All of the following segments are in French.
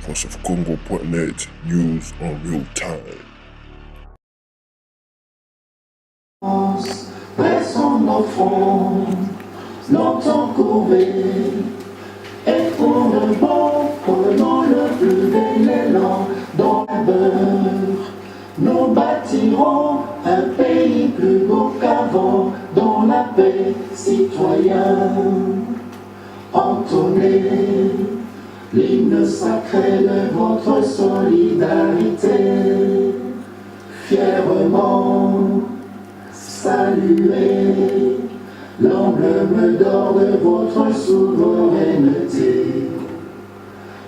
voiceofcongo.net, news on real time. Pressons nos fronts, longtemps courés, et pour le bon, prenons le plus bel élan dans la beurre. Nous bâtirons un pays plus beau qu'avant, dans la paix citoyenne. Entonnez l'hymne sacré de votre solidarité, fièrement saluez l'emblème d'or de votre souveraineté.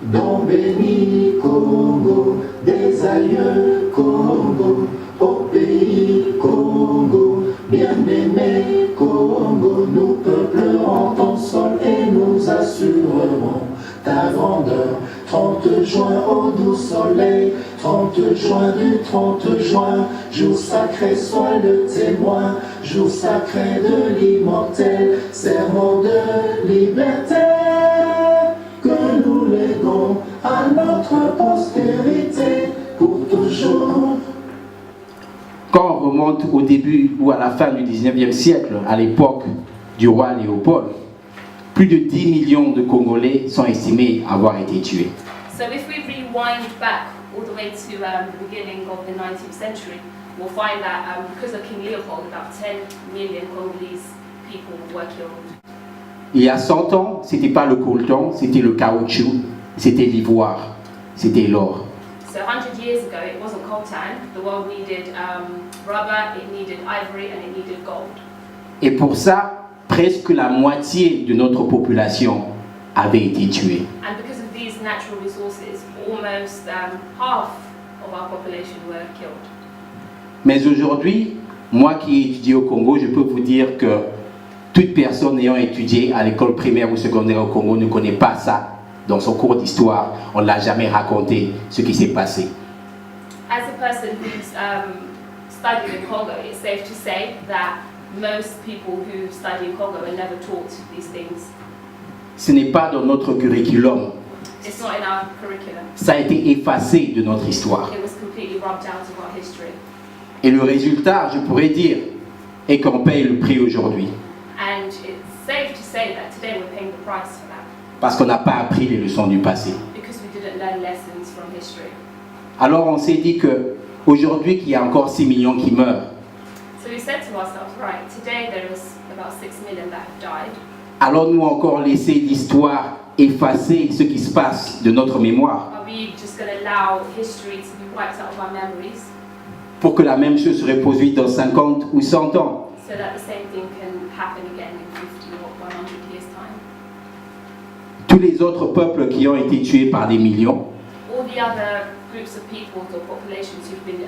Don béni Congo, des aïeux Congo, au pays Congo, bien-aimé Congo, nous peuplerons ton sol et nous assurerons ta grandeur. 30 juin au doux soleil, 30 juin du 30 juin, jour sacré soit le témoin, jour sacré de l'immortel, serment de liberté, que nous léguons à notre postérité pour toujours. Quand on remonte au début ou à la fin du 19e siècle, à l'époque du roi Léopold, plus de 10 millions de Congolais sont estimés avoir été tués. So if we rewind back all the way to the beginning of the 19th century, we'll find that because of King Leopold, about 10 million Congolese people were killed. Il y a 100 ans, c'était pas le coltan, c'était le caoutchouc, c'était l'ivoire, c'était l'or. So 100 years ago, it wasn't coltan. The world needed rubber, it needed ivory, and it needed gold. Et pour ça, presque la moitié de notre population avait été tuée. And because of these natural resources, almost half of our population were killed. Mais aujourd'hui, moi qui ai étudié au Congo, je peux vous dire que toute personne ayant étudié à l'école primaire ou secondaire au Congo ne connaît pas ça. Dans son cours d'histoire, on ne l'a jamais raconté ce qui s'est passé. As a person who's studied in Congo, it's safe to say that most people who study in Congo are never taught these things. Ce n'est pas dans notre curriculum. It's not in our curriculum. Ça a été effacé de notre histoire. It was completely rubbed out of our history. Et le résultat, je pourrais dire, est qu'on paye le prix aujourd'hui. And it's safe to say that today we're paying the price for that. Parce qu'on n'a pas appris les leçons du passé. Because we didn't learn lessons from history. Alors on s'est dit que aujourd'hui qu'il y a encore 6 millions qui meurent, So we said to ourselves, right, today there is about 6 million that have died. allons-nous encore laisser l'histoire effacer ce qui se passe de notre mémoire Are we just going to allow history to be wiped out of our memories pour que la même chose se reproduise dans 50 ou 100 ans? so that the same thing can happen again in 50 or 100 years' time? Tous les autres peuples qui ont été tués par des millions All the other groups of people or populations who've been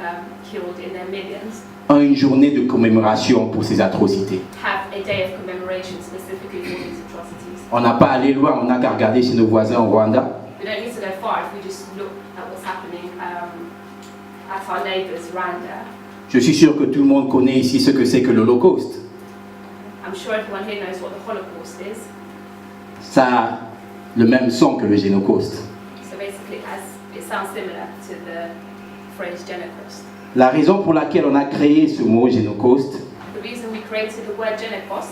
killed in their millions ont une journée de commémoration pour ces atrocités. have a day of commemoration specifically for these atrocities. On n'a pas à aller loin, on n'a qu'à regarder chez nos voisins au Rwanda. We don't need to go far if we just look at what's happening at our neighbours, Rwanda. Je suis sûr que tout le monde connaît ici ce que c'est que l'Holocauste. I'm sure everyone here knows what the Holocaust is. Ça a le même son que le Génocauste. So basically, it sounds similar to the phrase Genocost. La raison pour laquelle on a créé ce mot Génocauste, The reason we created the word Genocost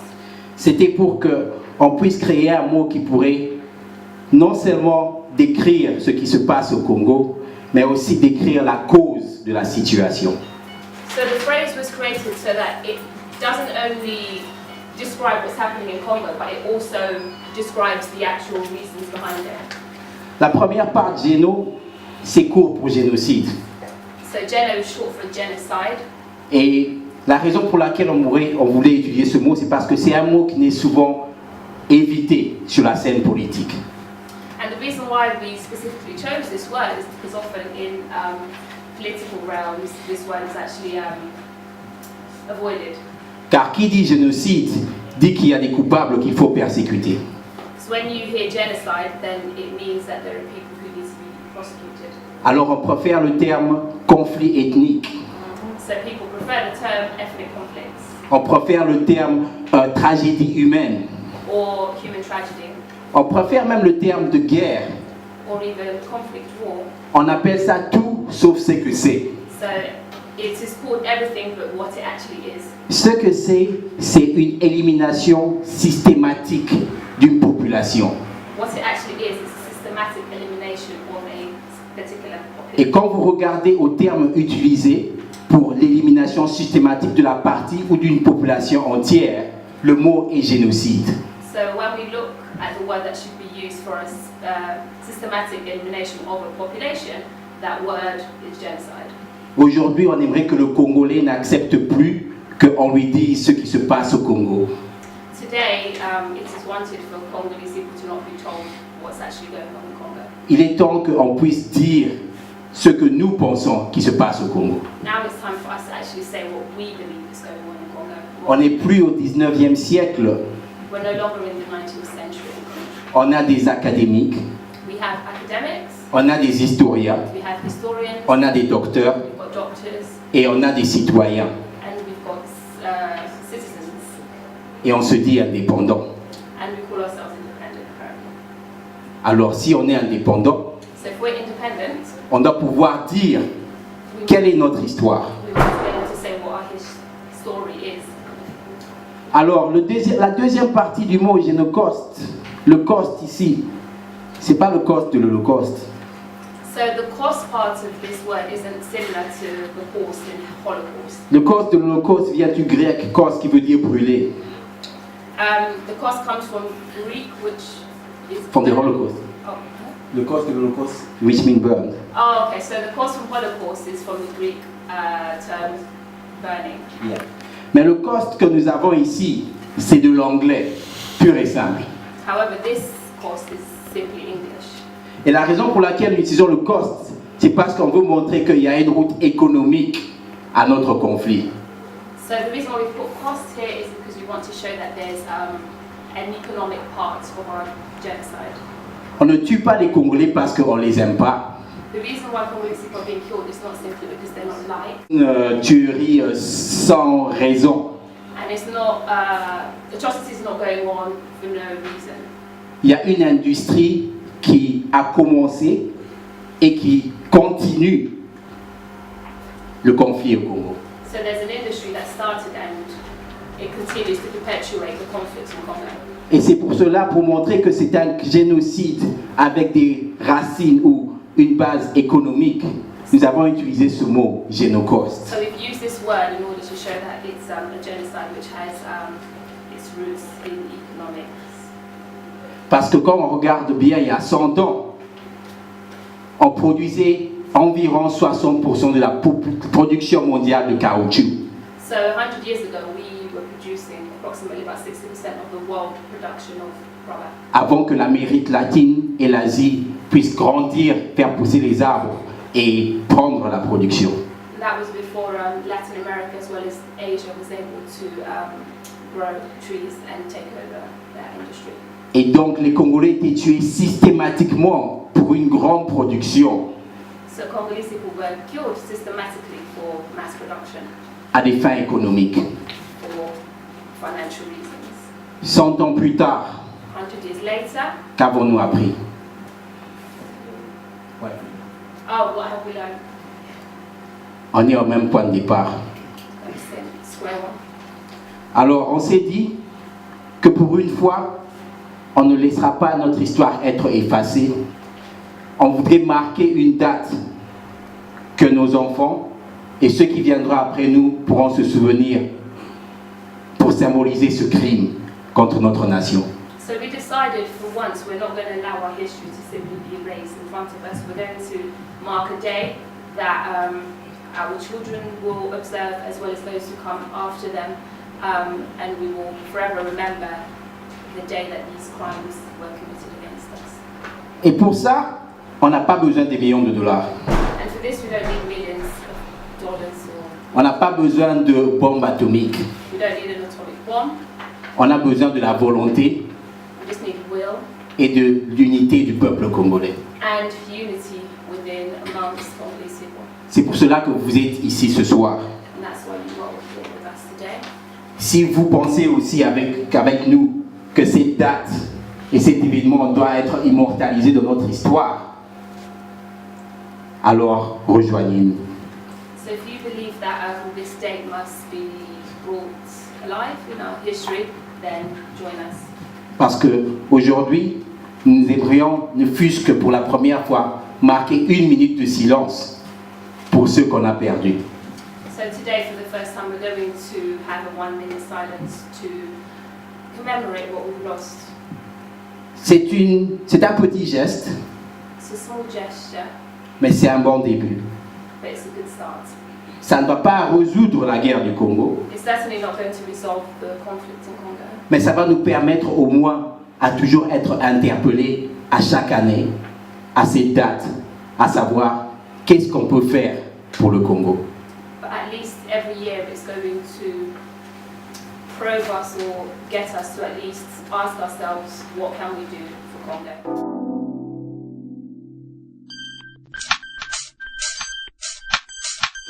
c'était pour qu'on puisse créer un mot qui pourrait non seulement décrire ce qui se passe au Congo, mais aussi décrire la cause de la situation. So the phrase was created so that it doesn't only describe what's happening in Congo, but it also describes the actual reasons behind it. La première part, géno, c'est court pour génocide. So Geno is short for genocide. Et la raison pour laquelle on voulait étudier ce mot, c'est parce que c'est un mot qui n'est souvent évité sur la scène politique. And the reason why we specifically chose this word is because often in political realms, this word is actually avoided. Car qui dit génocide dit qu'il y a des coupables qu'il faut persécuter. So when you hear genocide, then it means that there are people who need to be prosecuted. Alors on préfère le terme conflit ethnique. So people prefer the term ethnic conflicts On préfère le terme tragédie humaine. or human tragedy. On préfère même le terme de guerre. or even conflict war. On appelle ça tout sauf ce que c'est. So it is called everything but what it actually is. Ce que c'est une élimination systématique d'une population. What it actually is a systematic elimination of a particular Et population. quand vous regardez au terme utilisé pour l'élimination systématique de la partie ou d'une population entière, le mot est génocide. So when we look at the word that should be used for a systematic elimination of a population, that word is genocide. Aujourd'hui, on aimerait que le Congolais n'accepte plus qu'on lui dise ce qui se passe au Congo. Today, it is wanted for Congolese people to not be told what's actually going on in Congo. Il est temps qu'on puisse dire ce que nous pensons qui se passe au Congo. Now it's time for us to actually say what we believe is going on in Congo. On n'est plus au 19e siècle. We're no longer in the 19th century. On a des académiques, We have academics, on a des historiens, we have historians, on a des docteurs we've got doctors, et on a des citoyens. and we've got citizens, Et on se dit indépendant. and we call ourselves independent currently. Alors si on est indépendant, So if we're independent, on doit pouvoir dire we quelle est notre histoire. we must be able to say what our story is. Alors la deuxième partie du mot Génocide, le cost ici, c'est pas le cost de l'Holocauste. So the cost part of this word isn't similar to the cost in Holocaust. Le cost de l'Holocauste vient du grec kos qui veut dire brûler, The cost comes from Greek, which is from the Holocaust. Oh, Le cost de l'Holocauste, which means burn. oh, okay. So the cost from Holocaust is from the Greek term burning. Mais le cost que nous avons ici, c'est de l'anglais, pur et simple. However, this cost is simply English. Et la raison pour laquelle nous utilisons le cost, c'est parce qu'on veut montrer qu'il y a une route économique à notre conflit. So the reason why we put cost here is because we want to show that there's an economic part of our genocide. On ne tue pas les Congolais parce qu'on ne les aime pas. The reason why Congolese people are being killed is not simply because they're not liked, Une tuerie sans raison. and it's not atrocities not going on for no reason. Il y a une industrie qui a commencé et qui continue le conflit au Congo. So there's an industry that started and it continues to perpetuate the conflict in Congo. Et c'est pour cela, pour montrer que c'est un génocide avec des racines ou une base économique, nous avons utilisé ce mot génocide. So we've used this word in order to show that it's a genocide which has its roots in economics. Parce que quand on regarde bien, il y a 100 ans, on produisait environ 60% de la production mondiale de caoutchouc. So 100 years ago, we were producing approximately about 60% of the world production of rubber. Avant que l'Amérique latine et l'Asie puissent grandir, faire pousser les arbres et prendre la production. That was before Latin America as well as Asia was able to grow trees and take over that industry. Et donc les Congolais étaient tués systématiquement pour une grande production, So Congolese people were killed systematically for mass production, à des fins économiques. for financial reasons. 100 ans plus tard, 100 years later, qu'avons-nous appris? oh, what have we learned? On est au même point de départ. Like square one. Alors on s'est dit que pour une fois, on ne laissera pas notre histoire être effacée. On voudrait marquer une date que nos enfants et ceux qui viendront après nous pourront se souvenir pour symboliser ce crime contre notre nation. So we decided for once we're not going to allow our history to simply be erased in front of us. We're going to mark a day that our children will observe as well as those who come after them, and we will forever remember the day that these crimes were committed against us. Et pour ça, on n'a pas besoin des millions de dollars. And for this we don't need millions of dollars or On n'a pas besoin de bombes atomiques. we don't need an atomic bomb. On a besoin de la volonté We just need will et de l'unité du peuple congolais. and unity within amongst Congolese people. C'est pour cela que vous êtes ici ce soir. And that's why you are here with us today. Si vous pensez aussi avec nous que cette date et cet événement doit être immortalisé dans notre histoire, alors rejoignez-nous. So if you believe that this date must be brought alive in our history, then join us. Parce qu'aujourd'hui, nous aimerions, ne fût-ce que pour la première fois, marquer 1 minute de silence pour ceux qu'on a perdus. So today, for the first time, we're going to have a 1-minute silence to commemorate what we've lost. C'est un petit geste, It's a small gesture, mais c'est un bon début. but it's a good start. Ça ne va pas résoudre la guerre du Congo, It's certainly not going to resolve the conflict in Congo, mais ça va nous permettre au moins à toujours être interpellés à chaque année, à cette date, à savoir qu'est-ce qu'on peut faire pour le Congo. but at least every year it's going to probe us or get us to at least ask ourselves, what can we do for Congo?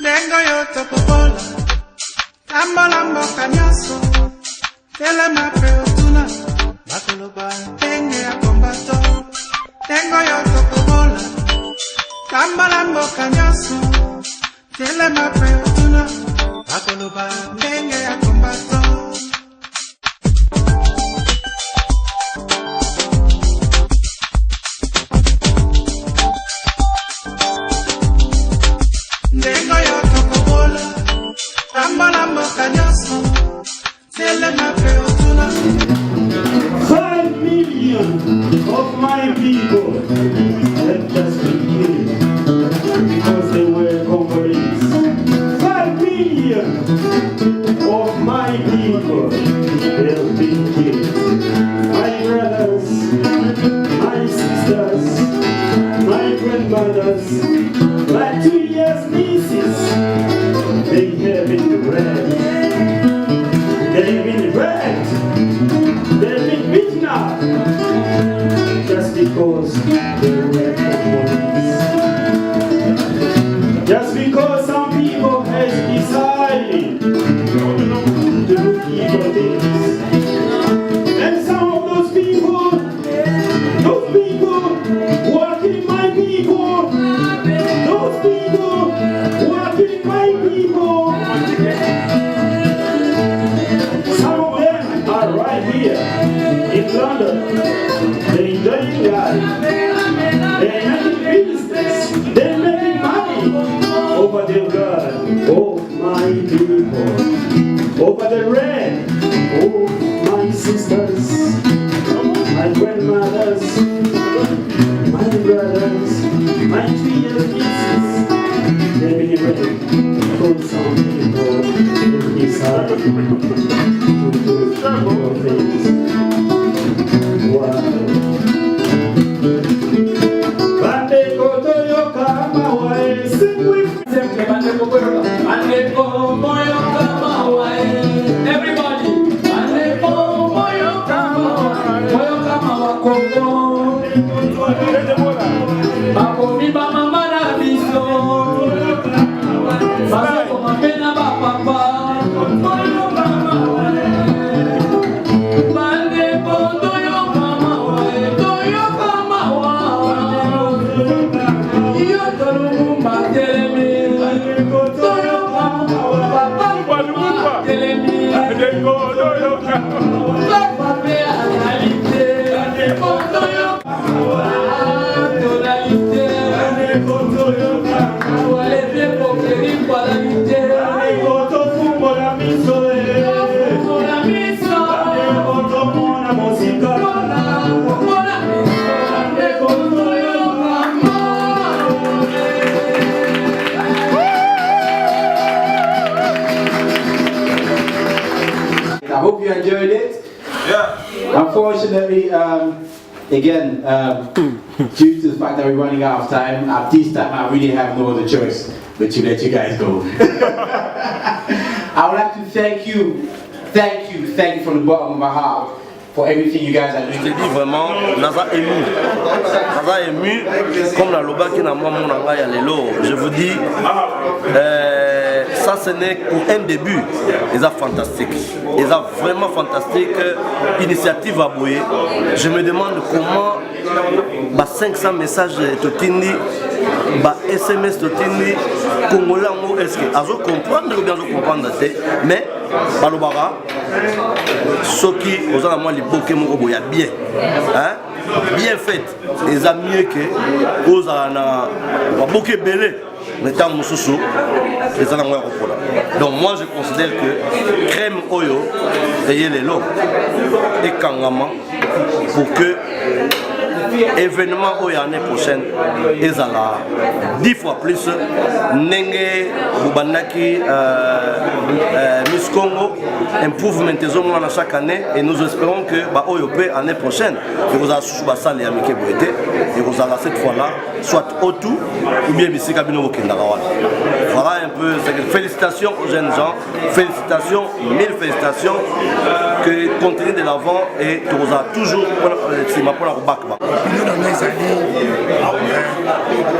Lengo yoto popola, tambola mboka nyonso, telema pe otuna, bakoloba ndenge ya kombato. Lengo yoto popola, tambola mboka nyonso, telema pe otuna, bakoloba ndenge ya kombato. Lengo yoto popola, tambola mboka nyonso, telema pe otuna. 5 million of my people have just been killed because they were Congolese. 5 million of my people have been killed. My brothers, my sisters, my grandmothers, my 2 years nieces, they have been raped. They have been raped. They've been beaten up just because they were Congolese. Just because some people has decided to do evil things. And some of those people who are killing my people, those people who are killing my people, some of them are right here in London. They're enjoying life. They're making business. They're making money over the blood of my people, over the red of my sisters, my grandmothers, my brothers, my 2 years nieces. They've been raped because some people decide to do evil things. Wow. Bande koto yo kama wae, sing with me. Everybody, bakomi ba mama na biso, baseko mapena ba papa, bande bondo yo mama wae, toyo kama wae, yo tolumba telemi, toyo kama papa telemi, papa pe analite, bondo yo I hope you enjoyed it. Yeah. Unfortunately, again, due to the fact that we're running out of time, at this time I really have no other choice but to let you guys go. I would like to thank you from the bottom of my heart for everything you guys are doing. Je te dis vraiment, Naza ému, comme la loba qui n'a pas mon anga ya lelo. Je vous dis, ça ce n'est qu'un début. Ils sont fantastiques. Ils sont vraiment fantastiques. Initiative à Boué. Je me demande comment 500 messages Totindi bah SMS de Tini Congolais est-ce que azo comprendre ou bien azo comprendre mais balobara soki ozala moi liboke moko boya bien hein bien fait les amis que ozala na baboke belé mais tant mususu les ana moi repola donc moi je considère que crème oyo et les lots et kangama pour que événement où l'année prochaine ils allent 10 fois plus Nenge Boubanaki Miss Congo improvement chaque année et nous espérons que l'année prochaine il vous a sous salle et amitié et vous allez cette fois là soit au tout ou bien ici Kabino Kendarawan. Voilà un peu félicitations aux jeunes gens, félicitations, mille félicitations que continuez de l'avant et tu vous a toujours si ma pour la bac. Nous dans les années,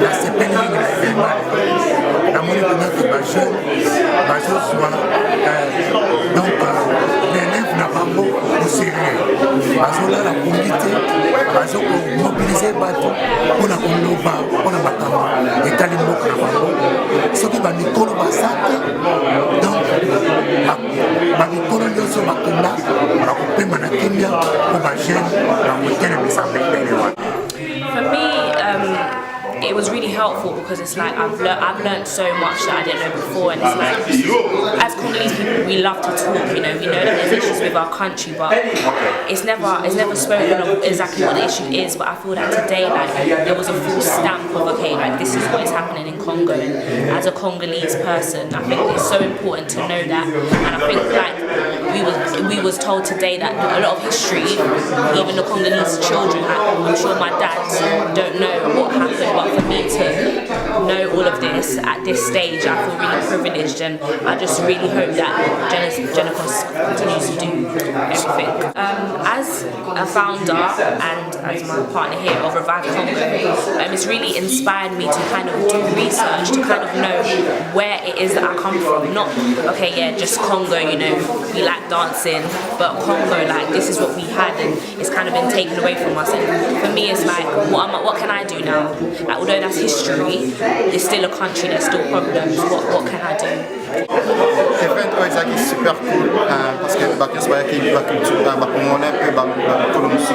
la CPN la monnaie de notre jeune, donc l'élève n'a pas beau au sérieux. Là, la communauté, pour mobiliser les bateaux, pour la Koloba, pour la Makama, et Talimok na Bango. Ce qui va nous coller, donc, va nous coller sur ma combat, on va couper ma Kenya pour ma jeune, la moitié de mes amis. For me, it was really helpful because it's like I've learned so much that I didn't know before, and it's like as Congolese people we love to talk, you know, we know that there's issues with our country, but it's never spoken of exactly what the issue is. But I feel that today, like there was a full stamp of okay, like this is what is happening in Congo, and as a Congolese person, I think it's so important to know that, and I think like we was told today that a lot of history, even the Congolese children, like, I'm sure my dads don't know what happened, but for me to know all of this at this stage, I feel really privileged, and I just really hope that Jennifer continues to do everything. As a founder and as my partner here of Revive Congo, it's really inspired me to kind of do research, to kind of know where it is that I come from. Not, okay, yeah, just Congo, you know, we like dancing, but Congo, like this is what we had, and it's kind of been taken away from us. And for me, it's like, what can I do now? Like, although that's history, it's still a country, there's still problems. What can I do? Event Isaac est super cool parce que bah qu'est-ce qu'il va culture bah on est un peu bah colon sur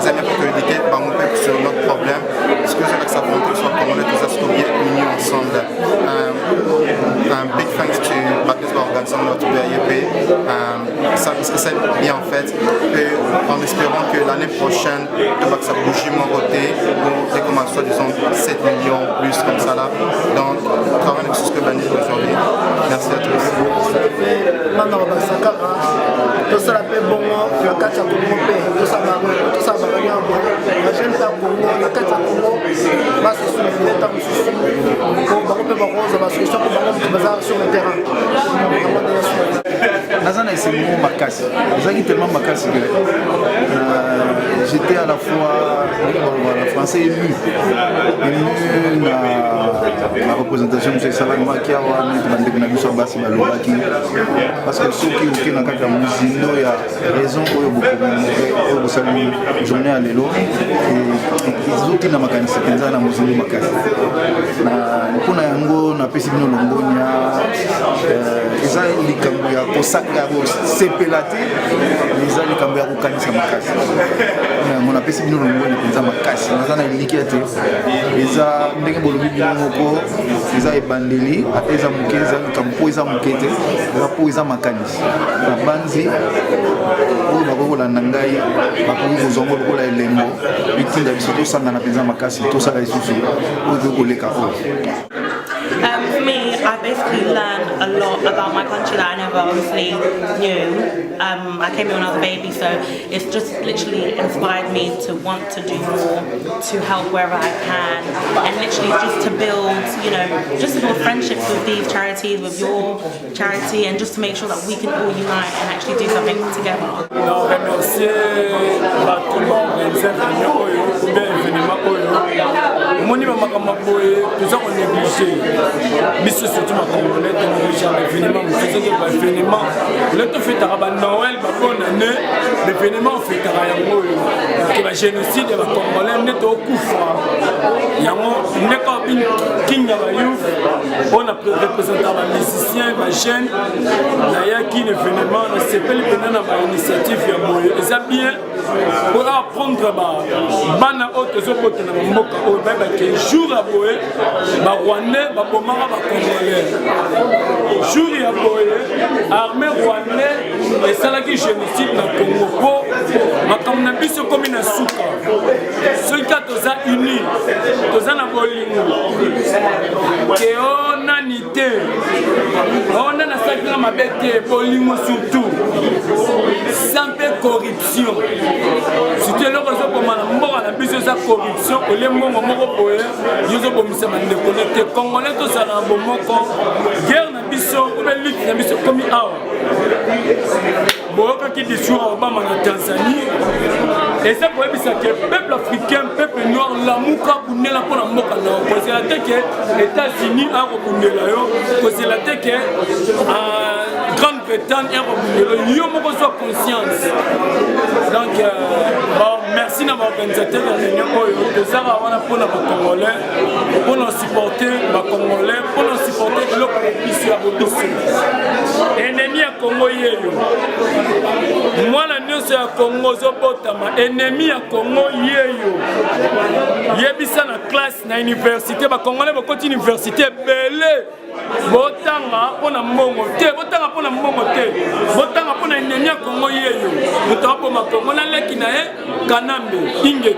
ça vient pour éduquer bah on peut sur notre problème parce que c'est là que ça montre que soit comme on est tous bien unis ensemble. Un big thanks to Baptiste organisation de notre BIEP ça parce que c'est bien en fait et en espérant que l'année prochaine que ça bouge mon côté dès qu'on a soit disons 7 millions plus comme ça là donc travailler sur ce que Baptiste aujourd'hui. Merci à tous. Maintenant, on va s'accarer. Tout ça, la paix, bon, la carte à Congo, tout ça, va bien. La jeune femme Congo, la carte à Congo, va se soulever, tant que ceci. On peut voir la solution pour le sur le terrain. Nazana est tellement marcasse. Nazana est tellement marcasse que j'étais à la fois français ému na représentation de Salama qui a parce que ceux qui ont été il y a raison pour beaucoup journée à l'élo et ils ont qui n'a pas qu'à na muzindo makasi na kuna yango na pesi bino longonya eza likambo ya kosaka sepelate eza likambo ya kokanisa makasi mona pesi bino longonya penza makasi nazana iliki ate eza ndenge bolobi bino moko eza ebandeli eza mukeza likambo eza mukete eza po eza makanisi na banzi oyo bakokolanda ngai bakoki kozongo lokola elembo bitinda biso tosangana penza makasi tosala lisusu oyo koleka oyo. For me, I basically learned a lot about my country that I never obviously knew. I came here when I was a baby, so it's just literally inspired me to want to do more, to help wherever I can, and literally just to build, you know, just to build friendships with these charities, with your charity, and just to make sure that we can all unite and actually do something together. Monsieur surtout ma Congolais, l'événement, l'événement, le fait à Noël, bonne année, l'événement fait à Yango, que le génocide de la Congolais n'est au coup fort. yango ndeko bin king ya youth on a représenté les musiciens les jeunes nayaki l'événement na sepeli pena na ba initiative ya boye eza bien pour apprendre bana autres zokote na mboka o ba ke jour ya boye ba rwandais ba bomara ba congolais jour ya boye armée rwandais esalaki génocide na Congo po makambo na biso komi na suka soki toza unis toza na bolingo ke onani te ona na sakina mabe te bolingo surtout sans peu corruption surtout eloko ezokoma na mboka na biso eza corruption olie mbongo moko boye yozobomisa bandeko ne te congolais tozala na bomoko guerre na biso obe lutte na biso komi awa boyokaki discours ya Obama na Tanzanie eza koyebisa ke peuple africain peuple noir lamuka bundela mpona mboka na yo kozela te ke États-Unis akobundela yo kozela te ke Grande-Bretagne akobundela yo moko zwa conscience donc merci na baorganisateur ya réunion oyo tozala wana mpona bacongolais mpona supporter bacongolais mpona supporter eloko na biso ya bobiso ennemi ya Congo yeyo mwana nyonso ya Congo ozobotama ennemi ya Congo yeyo yebisa na classe na université bacongolais bokoti université ebele botanga mpona mbongo te botanga mpona mbongo te botanga mpona ennemi ya Congo yeyo moto aboma Congo na leki na ye kanambe ingeki